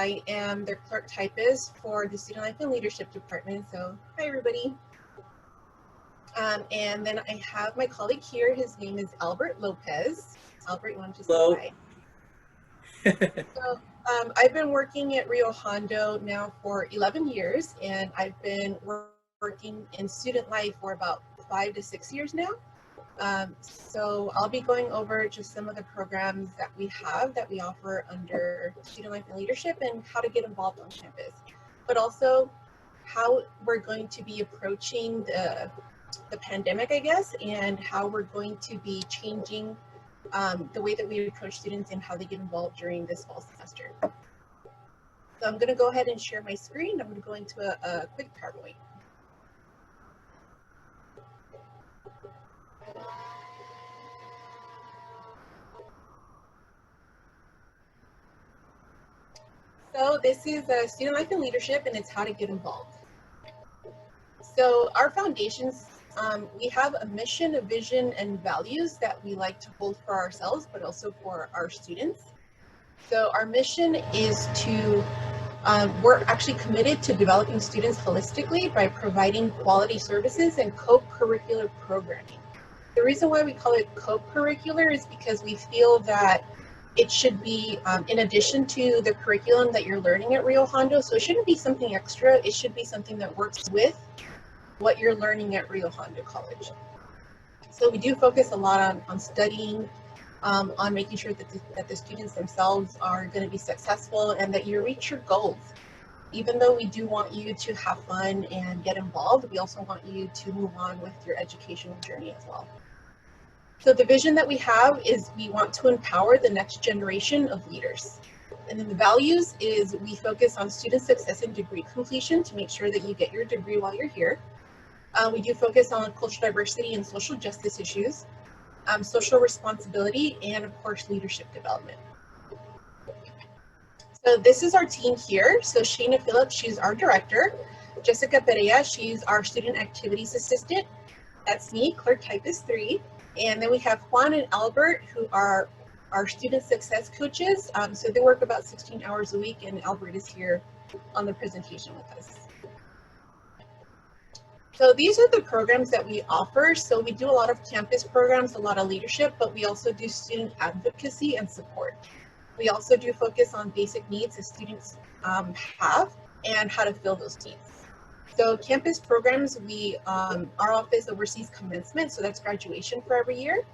I am the clerk typist for the Student Life and Leadership Department. So hi, everybody. And then I have my colleague here. His name is Albert Lopez. Albert, you want to just say hi? So I've been working at Rio Hondo now for 11 years, and I've been working in student life for about 5 to 6 years now. So I'll be going over just some of the programs that we have that we offer under Student Life and Leadership and how to get involved on campus, but also how we're going to be approaching the pandemic, I guess, and how we're going to be changing the way that we approach students and how they get involved during this fall semester. So I'm going to go ahead and share my screen. I'm going to go into a quick PowerPoint. So this is Student Life and Leadership, and it's how to get involved. So our foundations, we have a mission, a vision, and values that we like to hold for ourselves, but also for our students. So our mission is to, we're actually committed to developing students holistically by providing quality services and co-curricular programming. The reason why we call it co-curricular is because we feel that it should be in addition to the curriculum that you're learning at Rio Hondo. So it shouldn't be something extra. It should be something that works with what you're learning at Rio Hondo College. So we do focus a lot on studying, on making sure that the students themselves are going to be successful and that you reach your goals. Even though we do want you to have fun and get involved, we also want you to move on with your educational journey as well. So the vision that we have is we want to empower the next generation of leaders. And then the values is we focus on student success and degree completion to make sure that you get your degree while you're here. We do focus on cultural diversity and social justice issues, social responsibility, and of course, leadership development. So this is our team here. So Shayna Phillips, she's our director. Jessica Perea, she's our student activities assistant. That's me, clerk typist 3. And then we have Juan and Albert, who are our student success coaches. So they work about 16 hours a week, and Albert is here on the presentation with us. So these are the programs that we offer. So we do a lot of campus programs, a lot of leadership, but we also do student advocacy and support. We also do focus on basic needs that students have and how to fill those needs. So campus programs, our office oversees commencement, so that's graduation for every year.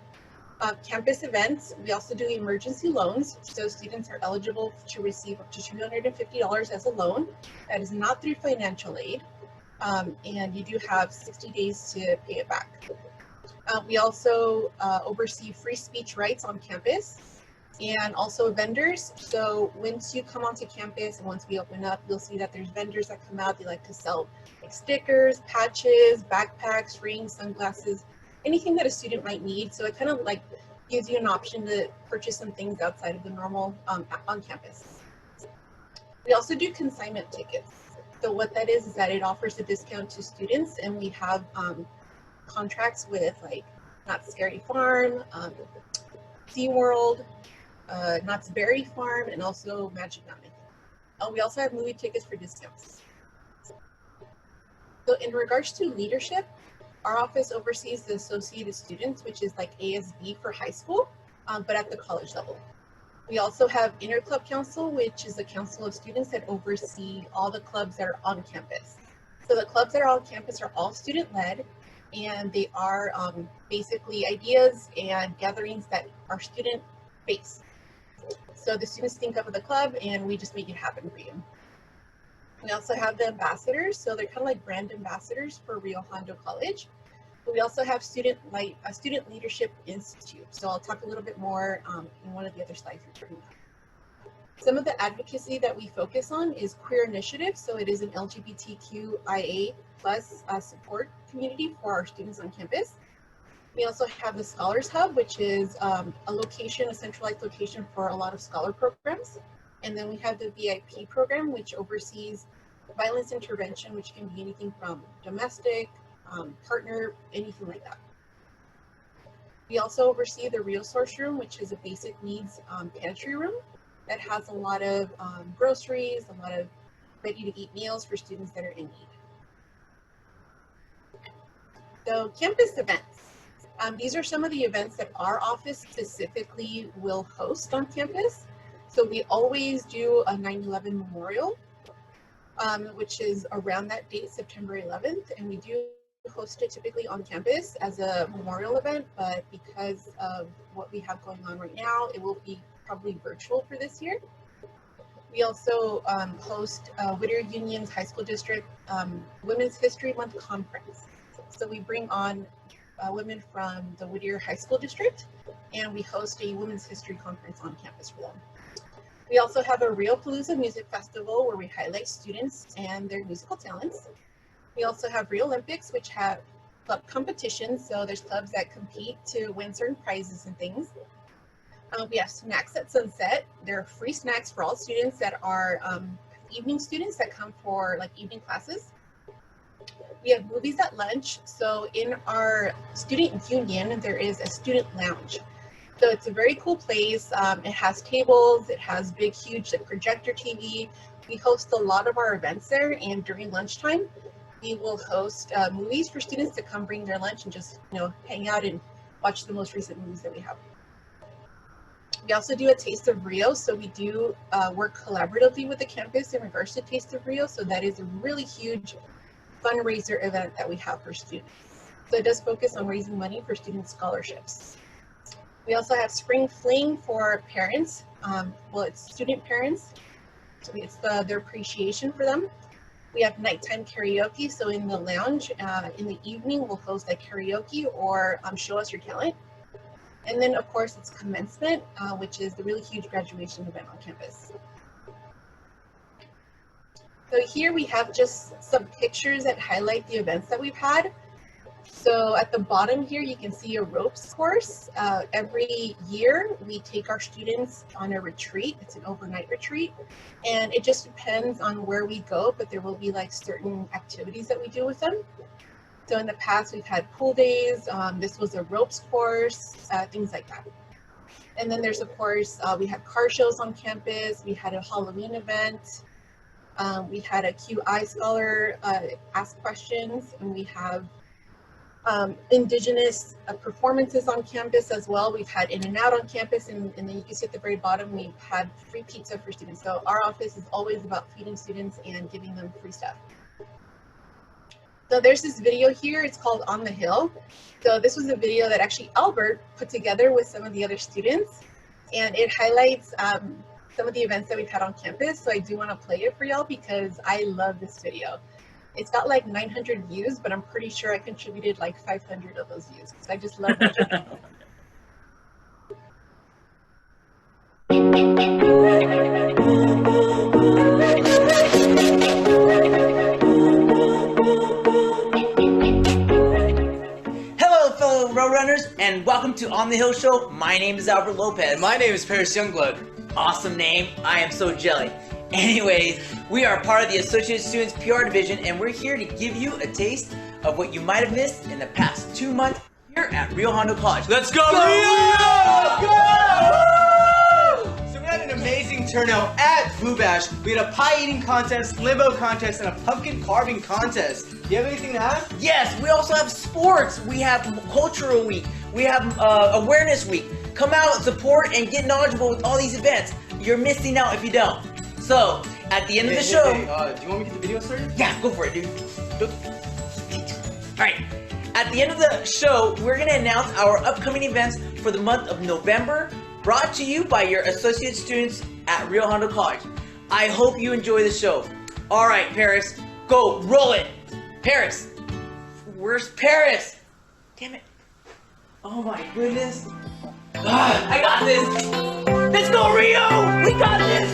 Campus events, we also do emergency loans, so students are eligible to receive up to $250 as a loan. That is not through financial aid, and you do have 60 days to pay it back. We also oversee free speech rights on campus, and also vendors. So once you come onto campus and once we open up, you'll see that there's vendors that come out. They like to sell like stickers, patches, backpacks, rings, sunglasses, anything that a student might need. So it kind of like gives you an option to purchase some things outside of the normal on campus. We also do consignment tickets. So what that is that it offers a discount to students, and we have contracts with like Knott's Scary Farm, SeaWorld, Knott's Berry Farm, and also Magic Mountain. We also have movie tickets for discounts. So in regards to leadership, our office oversees the Associated Students, which is like ASB for high school, but at the college level. We also have Interclude Council, which is a council of students that oversee all the clubs that are on campus. So the clubs that are on campus are all student-led, and they are basically ideas and gatherings that are student-based. So the students think of the club, and we just make it happen for you. We also have the ambassadors, so they're kind of like brand ambassadors for Rio Hondo College. But we also have Student Leadership Institute. So I'll talk a little bit more in one of the other slides. Some of the advocacy that we focus on is queer initiative. So it is an LGBTQIA+ support community for our students on campus. We also have the Scholars Hub, which is a centralized location for a lot of scholar programs. And then we have the VIP program, which oversees violence intervention, which can be anything from domestic, partner, anything like that. We also oversee the Resource Room, which is a basic needs pantry room. that has a lot of groceries, a lot of ready-to-eat meals for students that are in need. So campus events. These are some of the events that our office specifically will host on campus. So we always do a 9/11 memorial, which is around that date, September 11th, and we do host it typically on campus as a memorial event, but because of what we have going on right now, it will be probably virtual for this year. We also host Whittier Union's High School District Women's History Month Conference. So we bring on women from the Whittier High School District, and we host a Women's History Conference on campus for them. We also have a Rio Palooza Music Festival where we highlight students and their musical talents. We also have Rio Olympics, which have club competitions, so there's clubs that compete to win certain prizes and things. We have snacks at sunset. There are free snacks for all students that are evening students that come for like evening classes. We have movies at lunch. So in our student union, there is a student lounge. So it's a very cool place. It has tables, it has big, huge like, projector TV. We host a lot of our events there, and during lunchtime, we will host movies for students to come bring their lunch and just hang out and watch the most recent movies that we have. We also do a Taste of Rio, so we do work collaboratively with the campus in regards to Taste of Rio, so that is a really huge fundraiser event that we have for students. So it does focus on raising money for student scholarships. We also have Spring Fling for parents. Well, it's student parents, so it's their appreciation for them. We have nighttime karaoke, so in the lounge, in the evening, we'll host a karaoke or show us your talent. And then, of course, it's commencement, which is the really huge graduation event on campus. So here we have just some pictures that highlight the events that we've had. So at the bottom here, you can see a ropes course. Every year, we take our students on a retreat. It's an overnight retreat. And it just depends on where we go, but there will be like certain activities that we do with them. So in the past, we've had pool days. This was a ropes course, things like that. And then there's, of course, we had car shows on campus. We had a Halloween event. We had a QI scholar ask questions, and we have Indigenous performances on campus as well. We've had In-N-Out on campus, and then you can see at the very bottom, we've had free pizza for students. So our office is always about feeding students and giving them free stuff. So there's this video here, it's called On the Hill. So this was a video that actually Albert put together with some of the other students, and it highlights some of the events that we've had on campus. So I do want to play it for y'all because I love this video. It's got like 900 views, but I'm pretty sure I contributed like 500 of those views. So I just love watching it. Road runners, and welcome to On the Hill Show. My name is Albert Lopez. And my name is Paris Youngblood. Awesome name. I am so jelly. Anyways, we are part of the Associated Students PR Division, and we're here to give you a taste of what you might have missed in the past 2 months here at Rio Hondo College. Let's go, Rio! Go! So we had an amazing turnout at Blue Bash. We had a pie eating contest, limbo contest, and a pumpkin carving contest. Do you have anything to add? Yes, we also have sports. We have cultural week. We have awareness week. Come out, support, and get knowledgeable with all these events. You're missing out if you don't. So, at the end of the show... do you want me to get the video started? Yeah, go for it, dude. Alright, at the end of the show, we're going to announce our upcoming events for the month of November, brought to you by your associate students at Rio Hondo College. I hope you enjoy the show. Alright, Paris, go, roll it. Paris, where's Paris? Damn it. Oh my goodness. I got this. Let's go, Rio! We got this!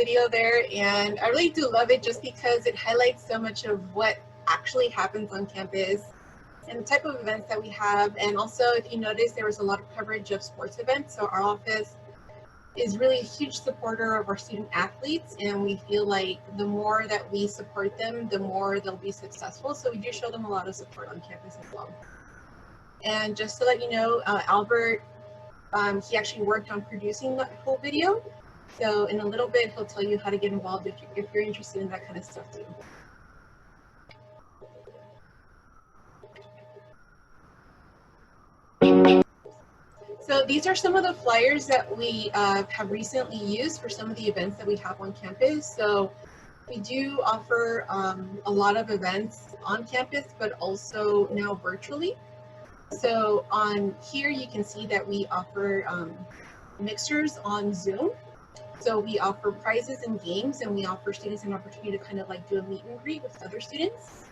video there, and I really do love it just because it highlights so much of what actually happens on campus and the type of events that we have. And also, if you notice, there was a lot of coverage of sports events. So our office is really a huge supporter of our student athletes, and we feel like the more that we support them, the more they'll be successful. So we do show them a lot of support on campus as well. And just to let you know, Albert, he actually worked on producing that whole video. So in a little bit, he'll tell you how to get involved if you're interested in that kind of stuff too. So these are some of the flyers that we have recently used for some of the events that we have on campus. So we do offer a lot of events on campus, but also now virtually. So on here, you can see that we offer mixers on Zoom. So we offer prizes and games, and we offer students an opportunity to kind of like do a meet and greet with other students.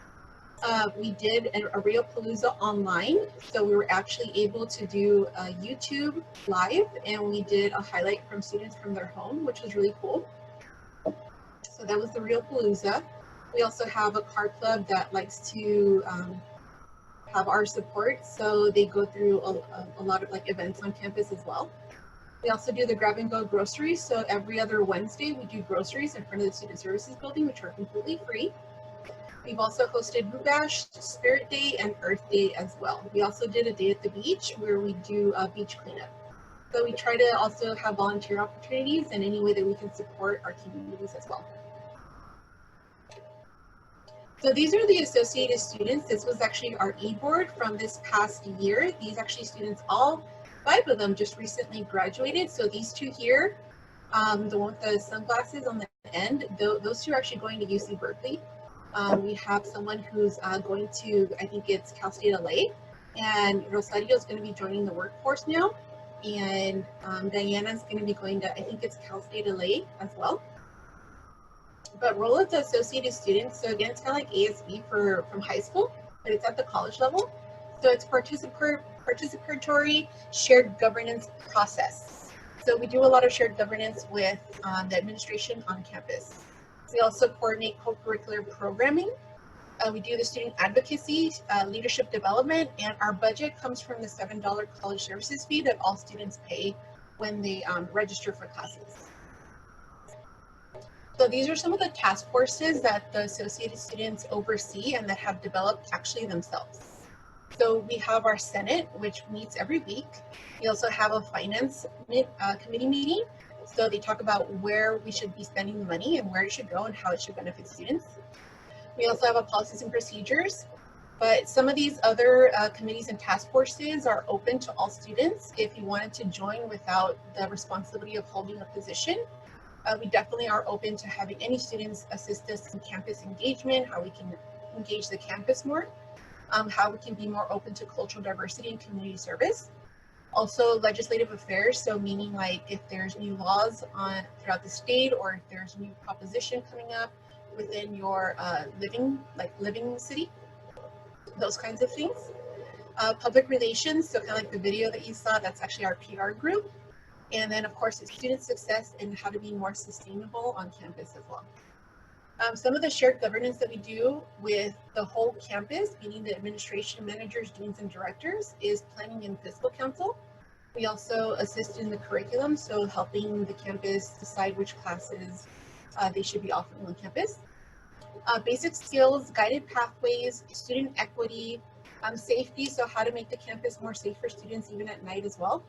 We did a Rio Palooza online, so we were actually able to do a YouTube live, and we did a highlight from students from their home, which was really cool. So that was the Rio Palooza. We also have a car club that likes to have our support, so they go through a lot of like events on campus as well. We also do the grab and go groceries, so every other Wednesday we do groceries in front of the Student Services Building, which are completely free. We've also hosted Boot Bash, Spirit Day, and Earth Day as well. We also did a day at the beach where we do a beach cleanup. So we try to also have volunteer opportunities in any way that we can support our communities as well. So these are the associated students. This was actually our e-board from this past year. These actually students, all 5 of them just recently graduated. So these 2 here, the one with the sunglasses on the end, those 2 are actually going to UC Berkeley. We have someone who's going to, I think it's Cal State LA, and Rosario is going to be joining the workforce now, and Diana's going to be going to, I think it's Cal State LA as well. But role of the associated students, so again, it's kind of like ASB from high school, but it's at the college level. So it's participatory shared governance process. So we do a lot of shared governance with the administration on campus. We also coordinate co-curricular programming. We do the student advocacy, leadership development, and our budget comes from the $7 college services fee that all students pay when they register for classes. So these are some of the task forces that the associated students oversee and that have developed actually themselves. So we have our Senate, which meets every week. We also have a finance committee meeting. So they talk about where we should be spending the money and where it should go and how it should benefit students. We also have a policies and procedures, but some of these other committees and task forces are open to all students. If you wanted to join without the responsibility of holding a position, we definitely are open to having any students assist us in campus engagement, how we can engage the campus more, how we can be more open to cultural diversity and community service. Also legislative affairs, so meaning like if there's new laws throughout the state, or if there's new proposition coming up within your living city, those kinds of things. Public relations, so kind of like the video that you saw, that's actually our PR group. And then of course it's student success and how to be more sustainable on campus as well. Some of the shared governance that we do with the whole campus, meaning the administration, managers, deans, and directors, is planning and fiscal council. We also assist in the curriculum, so helping the campus decide which classes they should be offering on campus. Basic skills, guided pathways, student equity, safety, so how to make the campus more safe for students even at night as well.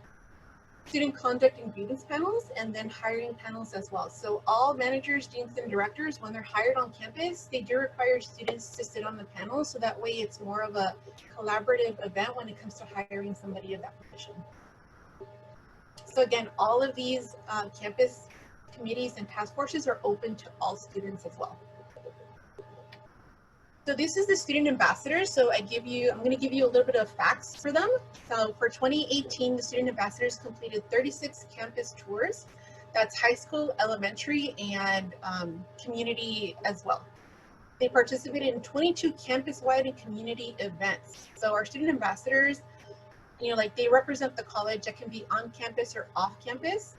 Student conduct and grievance panels, and then hiring panels as well. So all managers, deans, and directors, when they're hired on campus, they do require students to sit on the panel, so that way it's more of a collaborative event when it comes to hiring somebody of that position. So again, all of these campus committees and task forces are open to all students as well. So this is the student ambassadors. So I'm going to give you a little bit of facts for them. So for 2018, the student ambassadors completed 36 campus tours. That's high school, elementary, and community as well. They participated in 22 campus-wide and community events. So our student ambassadors, they represent the college that can be on campus or off campus.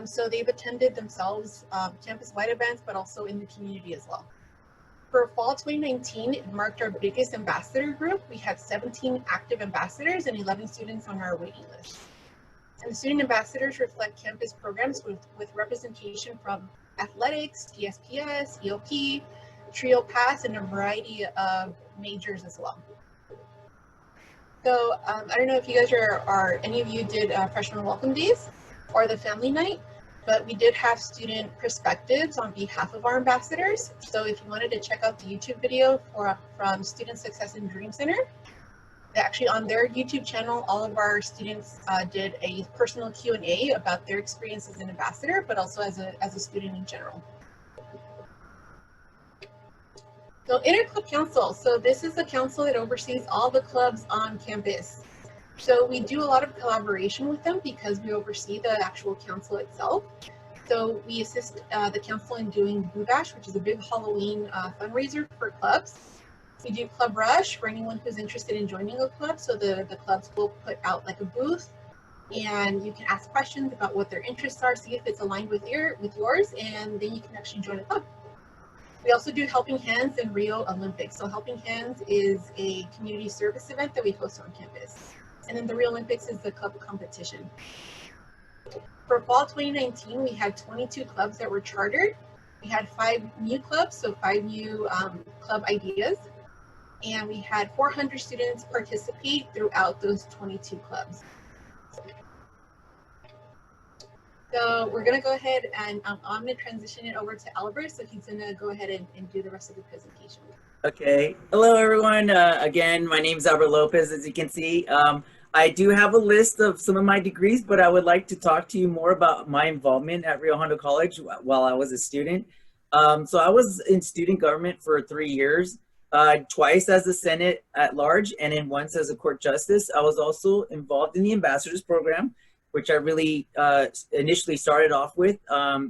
So they've attended themselves campus-wide events, but also in the community as well. For fall 2019, it marked our biggest ambassador group. We had 17 active ambassadors and 11 students on our waiting list. And the student ambassadors reflect campus programs with representation from athletics, TSPS, EOP, Trio Pass, and a variety of majors as well. So I don't know if you guys are any of you did freshman welcome days or the family night, but we did have student perspectives on behalf of our ambassadors. So if you wanted to check out the YouTube video from Student Success and Dream Center, actually on their YouTube channel, all of our students did a personal Q&A about their experience as an ambassador, but also as a student in general. So Interclude Council. So this is the council that oversees all the clubs on campus. So we do a lot of collaboration with them because we oversee the actual council itself. So we assist the council in doing Boo Bash, which is a big Halloween fundraiser for clubs. We do Club Rush for anyone who's interested in joining a club. So the clubs will put out like a booth, and you can ask questions about what their interests are, see if it's aligned with yours, and then you can actually join a club. We also do Helping Hands in Rio Olympics. So Helping Hands is a community service event that we host on campus. And then the Rio Olympics is the club competition. For fall 2019, we had 22 clubs that were chartered. We had 5 new clubs, so 5 new club ideas. And we had 400 students participate throughout those 22 clubs. So we're gonna go ahead and I'm gonna transition it over to Albert, so he's gonna go ahead and do the rest of the presentation. Okay, hello everyone. Again, my name is Albert Lopez, as you can see. I do have a list of some of my degrees, but I would like to talk to you more about my involvement at Rio Hondo College while I was a student. So I was in student government for 3 years, twice as a Senate at large, and then once as a court justice. I was also involved in the ambassadors program, which I really initially started off with.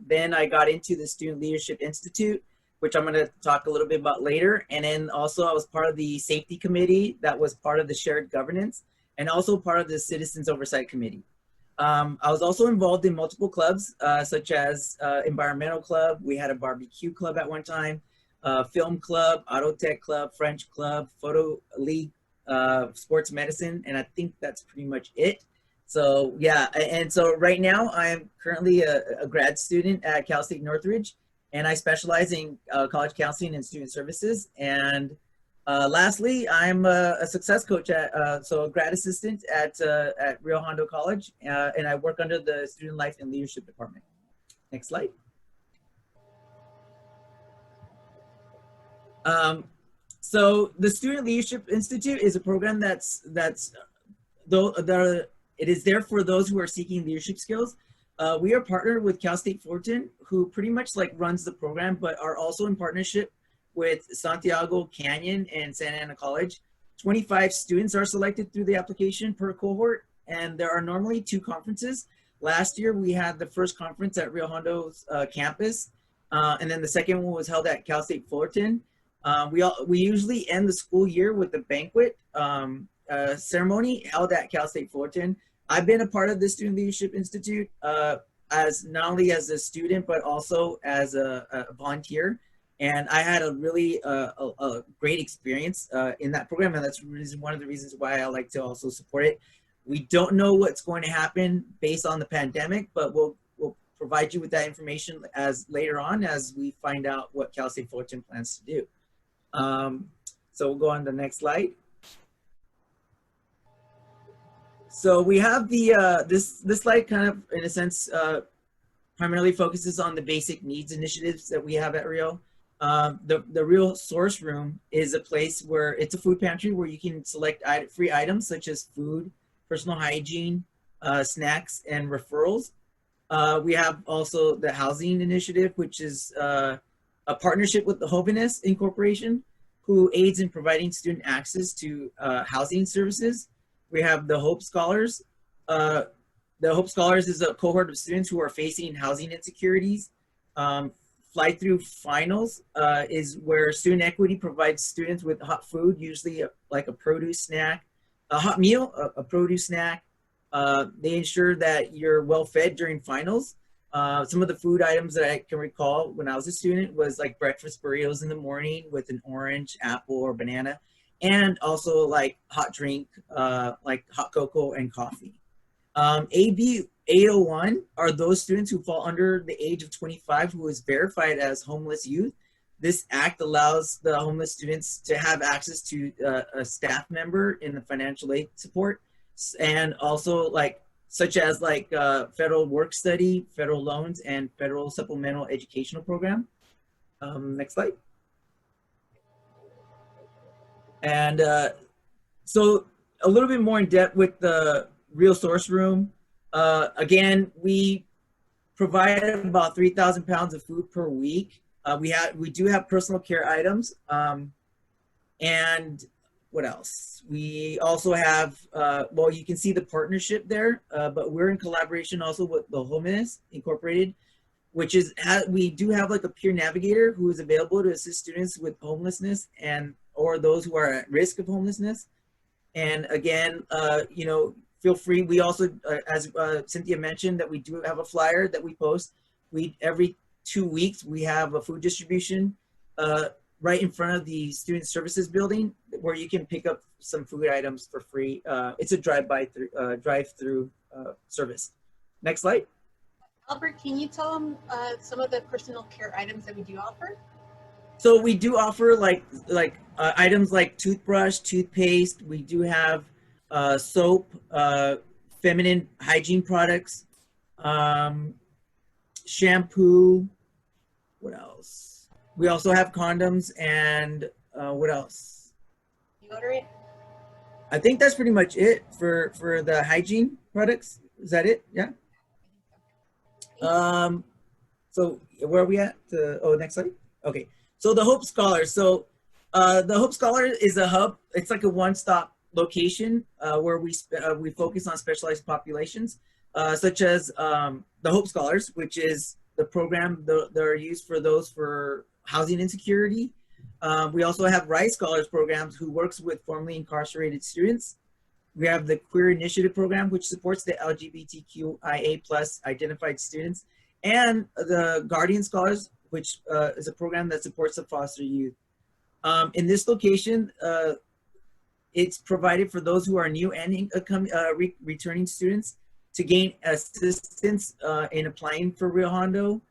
Then I got into the Student Leadership Institute, which I'm gonna talk a little bit about later. And then also I was part of the safety committee that was part of the shared governance, and also part of the Citizens Oversight Committee. I was also involved in multiple clubs, such as Environmental Club. We had a barbecue club at one time, Film Club, Auto Tech Club, French Club, Photo League, Sports Medicine, and I think that's pretty much it. So yeah, and so right now I am currently a grad student at Cal State Northridge, and I specialize in college counseling and student services. And lastly, I'm a success coach so a grad assistant at Rio Hondo College, and I work under the Student Life and Leadership Department. Next slide. So the Student Leadership Institute is a program it is there for those who are seeking leadership skills. We are partnered with Cal State Fullerton, who pretty much like runs the program, but are also in partnership with Santiago Canyon and Santa Ana College. 25 students are selected through the application per cohort, and there are normally 2 conferences. Last year, we had the first conference at Rio Hondo's campus, and then the second one was held at Cal State Fullerton. We usually end the school year with a banquet ceremony held at Cal State Fullerton. I've been a part of the Student Leadership Institute as not only as a student, but also as a volunteer. And I had a really a great experience in that program. And that's one of the reasons why I like to also support it. We don't know what's going to happen based on the pandemic, but we'll provide you with that information as later on as we find out what Cal State Fullerton plans to do. So we'll go on to the next slide. So we have the this slide kind of, in a sense, primarily focuses on the basic needs initiatives that we have at Rio. The Rio Source Room is a place where it's a food pantry where you can select free items such as food, personal hygiene, snacks, and referrals. We have also the housing initiative, which is a partnership with the Hoviness Incorporation, who aids in providing student access to housing services. We have the Hope Scholars. The Hope Scholars is a cohort of students who are facing housing insecurities. Fly Through Finals is where Student Equity provides students with hot food, usually like a produce snack, a hot meal, a produce snack. They ensure that you're well fed during finals. Some of the food items that I can recall when I was a student was like breakfast burritos in the morning with an orange, apple, or banana, and also like hot drink, like hot cocoa and coffee. AB 801 are those students who fall under the age of 25 who is verified as homeless youth. This act allows the homeless students to have access to a staff member in the financial aid support, and also like such as like federal work study, federal loans, and federal supplemental educational program. Next slide. And so a little bit more in depth with the Real Source Room. Again, we provide about 3,000 pounds of food per week. We do have personal care items. And what else? We also have, well, you can see the partnership there, but we're in collaboration also with the Homeless Incorporated, which is, we do have like a peer navigator who is available to assist students with homelessness and or those who are at risk of homelessness. And again, you know, feel free. We also, as Cynthia mentioned, that we do have a flyer that we post. Every 2 weeks, we have a food distribution right in front of the Student Services Building where you can pick up some food items for free. It's a drive-through service. Next slide. Albert, can you tell them some of the personal care items that we do offer? So we do offer like items like toothbrush, toothpaste. We do have soap, feminine hygiene products, shampoo. What else? We also have condoms and what else? Deodorant. I think that's pretty much it for the hygiene products. Is that it? Yeah. So where are we at? Oh, next slide. Okay. So the Hope Scholar. So the Hope Scholar is a hub. It's like a one-stop location where we focus on specialized populations, such as the Hope Scholars, which is the program that are used for those for housing insecurity. We also have Rise Scholars programs who works with formerly incarcerated students. We have the Queer Initiative program, which supports the LGBTQIA+ identified students, and the Guardian Scholars, which is a program that supports the foster youth. In this location, it's provided for those who are new and returning students to gain assistance in applying for Rio Hondo.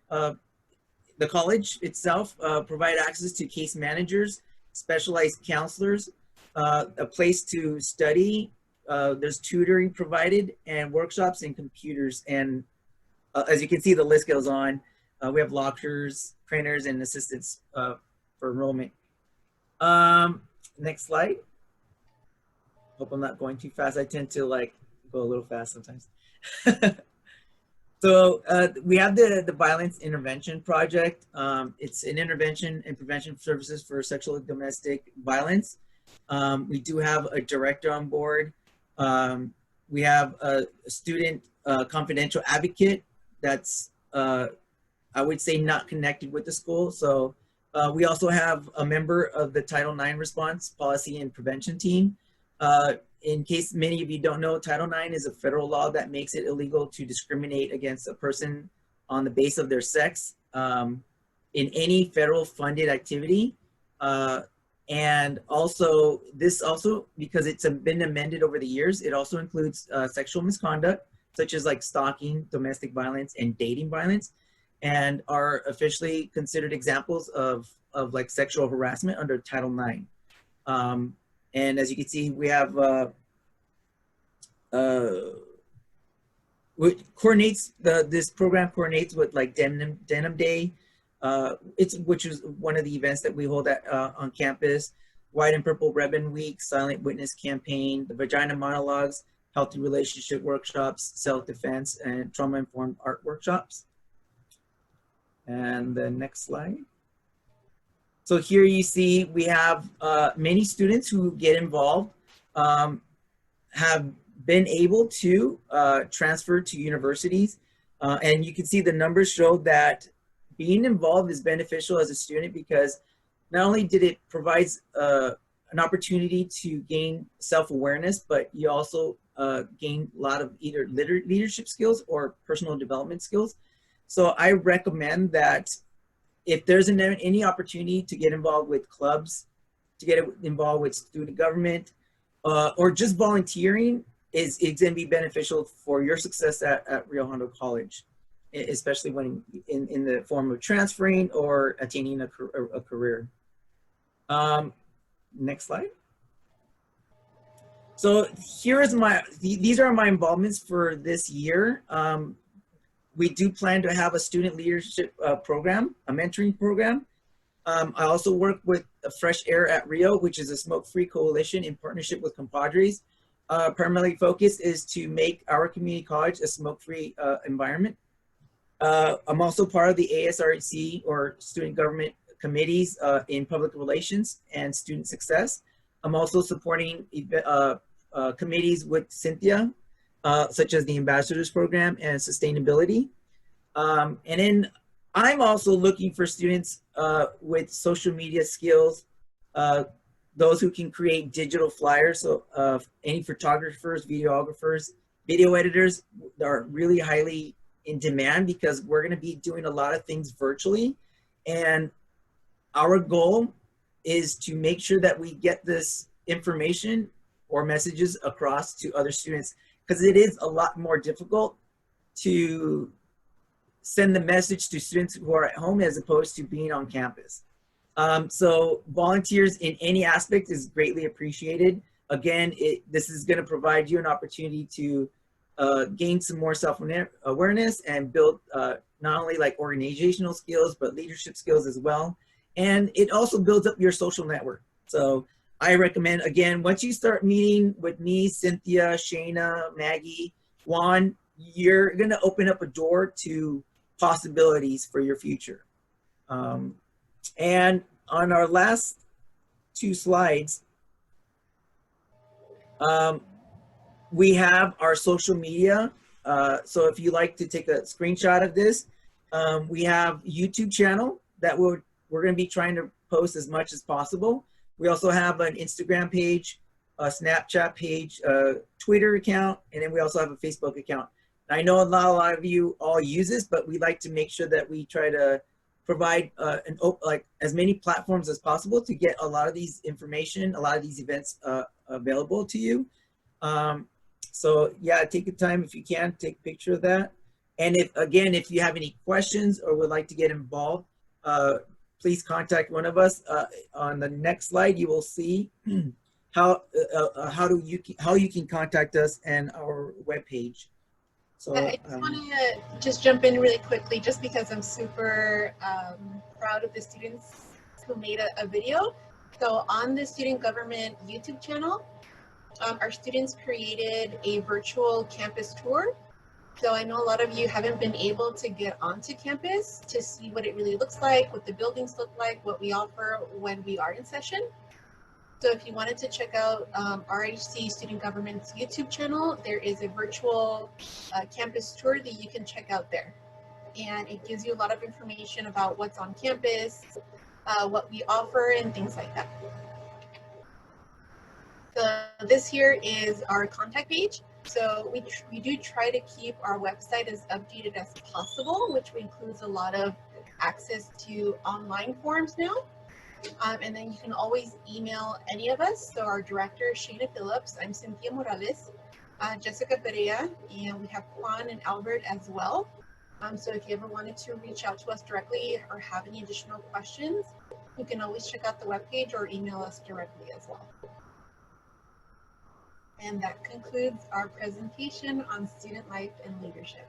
The college itself provide access to case managers, specialized counselors, a place to study. There's tutoring provided and workshops and computers. And as you can see, the list goes on. We have lockers, printers, and assistants for enrollment. Next slide. Hope I'm not going too fast. I tend to like go a little fast sometimes. So we have the Violence Intervention Project. It's an intervention and prevention services for sexual and domestic violence. We do have a director on board. We have a student confidential advocate that's, I would say, not connected with the school. So we also have a member of the Title IX response policy and prevention team. In case many of you don't know, Title IX is a federal law that makes it illegal to discriminate against a person on the basis of their sex in any federal funded activity. And also, this also, because it's been amended over the years, it also includes sexual misconduct, such as like stalking, domestic violence, and dating violence, and are officially considered examples of like sexual harassment under Title IX. And as you can see, we have this program coordinates with like Denim Day, which is one of the events that we hold on campus. White and Purple Ribbon Week, Silent Witness Campaign, the Vagina Monologues, Healthy Relationship Workshops, Self-Defense, and Trauma-Informed Art Workshops. And the next slide. So here you see we have many students who get involved, have been able to transfer to universities. And you can see the numbers show that being involved is beneficial as a student because not only did it provide an opportunity to gain self-awareness, but you also gain a lot of either leadership skills or personal development skills. So I recommend that if there's any opportunity to get involved with clubs, to get involved with student government, or just volunteering, is going to be beneficial for your success at Rio Hondo College, especially when in the form of transferring or attaining a career. Next slide. So these are my involvements for this year. We do plan to have a student leadership program, a mentoring program. I also work with Fresh Air at Rio, which is a smoke-free coalition in partnership with compadres. Primarily focus is to make our community college a smoke-free environment. I'm also part of the ASRC, or student government committees, in public relations and student success. I'm also supporting committees with Cynthia, such as the ambassadors program and sustainability. And then I'm also looking for students with social media skills, those who can create digital flyers. So any photographers, videographers, video editors are really highly in demand, because we're going to be doing a lot of things virtually. And our goal is to make sure that we get this information or messages across to other students, because it is a lot more difficult to send the message to students who are at home as opposed to being on campus. So volunteers in any aspect is greatly appreciated. Again, this is going to provide you an opportunity to gain some more self-awareness and build not only like organizational skills, but leadership skills as well. And it also builds up your social network. So I recommend, again, once you start meeting with me, Cynthia, Shayna, Maggie, Juan, you're going to open up a door to possibilities for your future. And on our last two slides, we have our social media. So if you like to take a screenshot of this, we have YouTube channel that we're going to be trying to post as much as possible. We also have an Instagram page, a Snapchat page, a Twitter account, and then we also have a Facebook account. I know not a lot of you all use this, but we like to make sure that we try to provide like as many platforms as possible to get a lot of these information, a lot of these events available to you. So yeah, take the time if you can, take a picture of that. And if you have any questions or would like to get involved, please contact one of us. On the next slide, you will see how you can contact us and our webpage. So I just want to just jump in really quickly, just because I'm super proud of the students who made a video. So on the Student Government YouTube channel, our students created a virtual campus tour. So I know a lot of you haven't been able to get onto campus to see what it really looks like, what the buildings look like, what we offer when we are in session. So if you wanted to check out RHC Student Government's YouTube channel, there is a virtual campus tour that you can check out there. And it gives you a lot of information about what's on campus, what we offer, and things like that. So this here is our contact page. So we do try to keep our website as updated as possible, which includes a lot of access to online forms now. And then you can always email any of us. So our director is Shayna Phillips, I'm Cynthia Morales, Jessica Perea, and we have Juan and Albert as well. So if you ever wanted to reach out to us directly or have any additional questions, you can always check out the webpage or email us directly as well. And that concludes our presentation on student life and leadership.